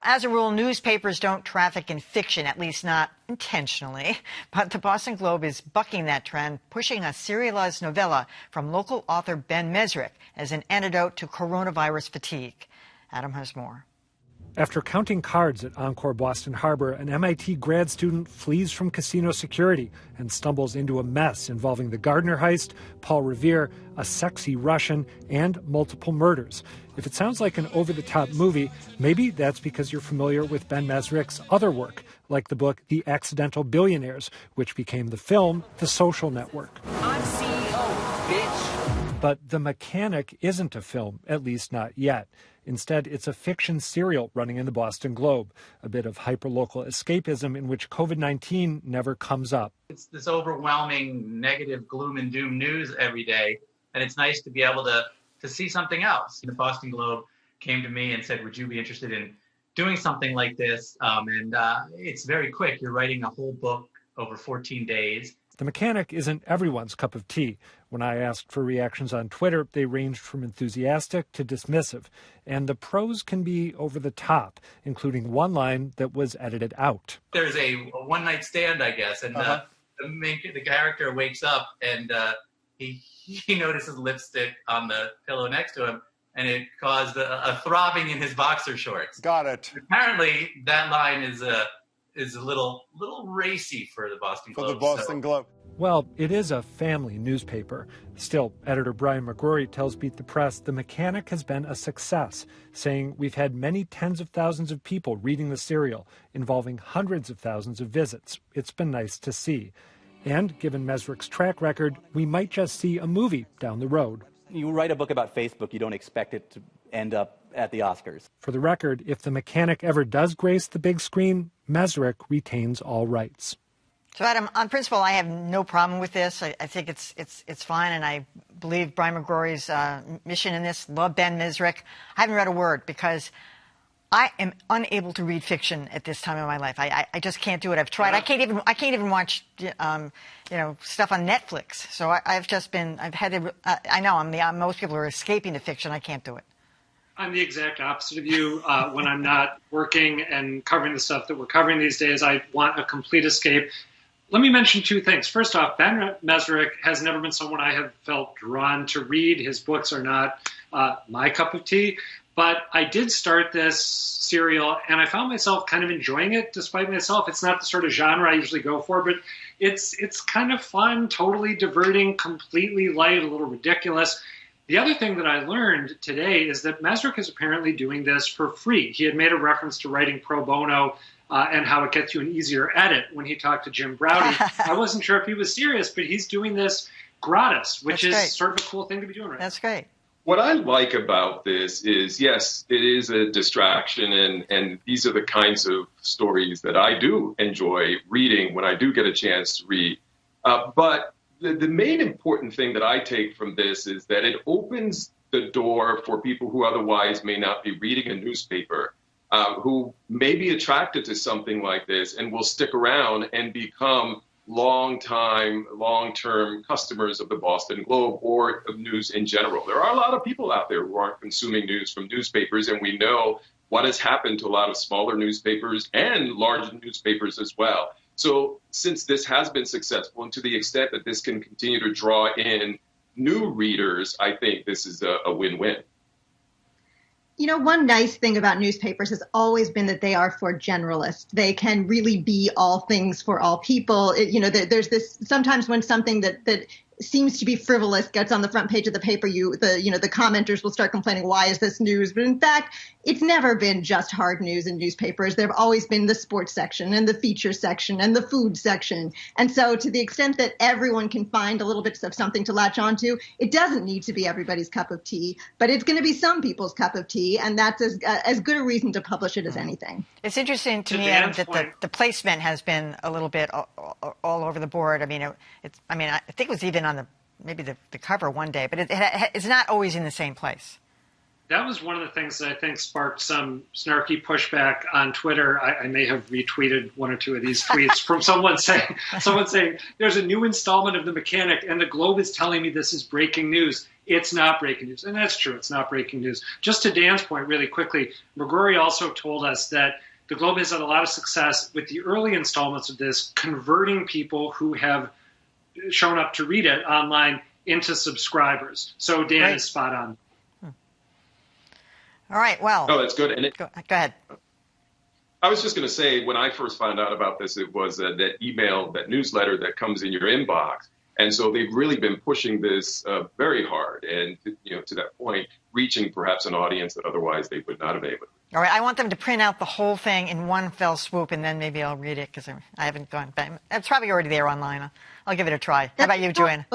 As a rule, newspapers don't traffic in fiction, at least not intentionally. But the Boston Globe is bucking that trend, pushing a serialized novella from local author Ben Mezrich as an antidote to coronavirus fatigue. Adam has more. After counting cards at Encore Boston Harbor, an MIT grad student flees from casino security and stumbles into a mess involving the Gardner heist, Paul Revere, a sexy Russian, and multiple murders. If it sounds like an over-the-top movie, maybe that's because you're familiar with Ben Mezrich's other work, like the book The Accidental Billionaires, which became the film The Social Network. I'm CEO, bitch. But The Mechanic isn't a film, at least not yet. Instead, it's a fiction serial running in the Boston Globe, a bit of hyperlocal escapism in which COVID-19 never comes up. It's this overwhelming negative gloom and doom news every day, and it's nice to be able to see something else. The Boston Globe came to me and said, would you be interested in doing something like this? And it's very quick. You're writing a whole book over 14 days. The Mechanic isn't everyone's cup of tea. When I asked for reactions on Twitter, they ranged from enthusiastic to dismissive. And the prose can be over the top, including one line that was edited out. There's a one-night stand, I guess, and the character wakes up and he notices lipstick on the pillow next to him, and it caused a throbbing in his boxer shorts. Got it. Apparently, that line is a little racy for the Boston Globe. For the Boston Globe. Well, it is a family newspaper. Still, editor Brian McGrory tells Beat the Press The Mechanic has been a success, saying we've had many tens of thousands of people reading the serial, involving hundreds of thousands of visits. It's been nice to see. And given Mezrich's track record, we might just see a movie down the road. You write a book about Facebook, you don't expect it to end up at the Oscars. For the record, if The Mechanic ever does grace the big screen, Mezrich retains all rights. So, Adam, on principle, I have no problem with this. I think it's fine, and I believe Brian McGrory's mission in this. Love Ben Mezrich. I haven't read a word because I am unable to read fiction at this time in my life. I just can't do it. I've tried. I can't even watch stuff on Netflix. So I know most people are escaping to fiction. I can't do it. I'm the exact opposite of you. When I'm not working and covering the stuff that we're covering these days, I want a complete escape. Let me mention two things. First off, Ben Mezrich has never been someone I have felt drawn to read. His books are not my cup of tea. But I did start this serial, and I found myself kind of enjoying it despite myself. It's not the sort of genre I usually go for, but it's kind of fun, totally diverting, completely light, a little ridiculous. The other thing that I learned today is that Mezrich is apparently doing this for free. He had made a reference to writing pro bono and how it gets you an easier edit when he talked to Jim Browdy. I wasn't sure if he was serious, but he's doing this gratis, which is sort of a cool thing to be doing right now. That's great. What I like about this is, yes, it is a distraction, and these are the kinds of stories that I do enjoy reading when I do get a chance to read. But the main important thing that I take from this is that it opens the door for people who otherwise may not be reading a newspaper, who may be attracted to something like this and will stick around and become long-term customers of the Boston Globe or of news in general. There are a lot of people out there who aren't consuming news from newspapers, and we know what has happened to a lot of smaller newspapers and large newspapers as well. So since this has been successful, and to the extent that this can continue to draw in new readers, I think this is a win-win. You know, one nice thing about newspapers has always been that they are for generalists. They can really be all things for all people. There's this sometimes when something that seems to be frivolous gets on the front page of the paper, the commenters will start complaining, why is this news? But in fact, it's never been just hard news in newspapers. There have always been the sports section and the feature section and the food section. And so to the extent that everyone can find a little bit of something to latch onto, it doesn't need to be everybody's cup of tea, but it's going to be some people's cup of tea. And that's as good a reason to publish it as anything. It's interesting to me, Adam, that the placement has been a little bit all over the board. I mean, I think it was even on maybe the cover one day, but it's not always in the same place. That was one of the things that I think sparked some snarky pushback on Twitter. I may have retweeted one or two of these tweets from someone saying, there's a new installment of The Mechanic and the Globe is telling me this is breaking news. it's not breaking news. And that's true. It's not breaking news. Just to Dan's point really quickly, McGrory also told us that the Globe has had a lot of success with the early installments of this, converting people who have shown up to read it online into subscribers. So Dan is spot on. All right, well. Oh, that's good. And go ahead. I was just going to say, when I first found out about this, it was that email, that newsletter that comes in your inbox. And so they've really been pushing this very hard. And, to that point, reaching perhaps an audience that otherwise they would not have been able to. All right, I want them to print out the whole thing in one fell swoop, and then maybe I'll read it because I haven't gone back. It's probably already there online. I'll give it a try. How about you, Joanna?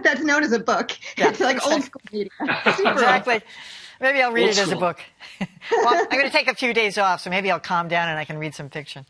That's known as a book. Yeah, it's like old school media. Exactly. Maybe I'll read it as a book. Well, I'm going to take a few days off, so maybe I'll calm down and I can read some fiction.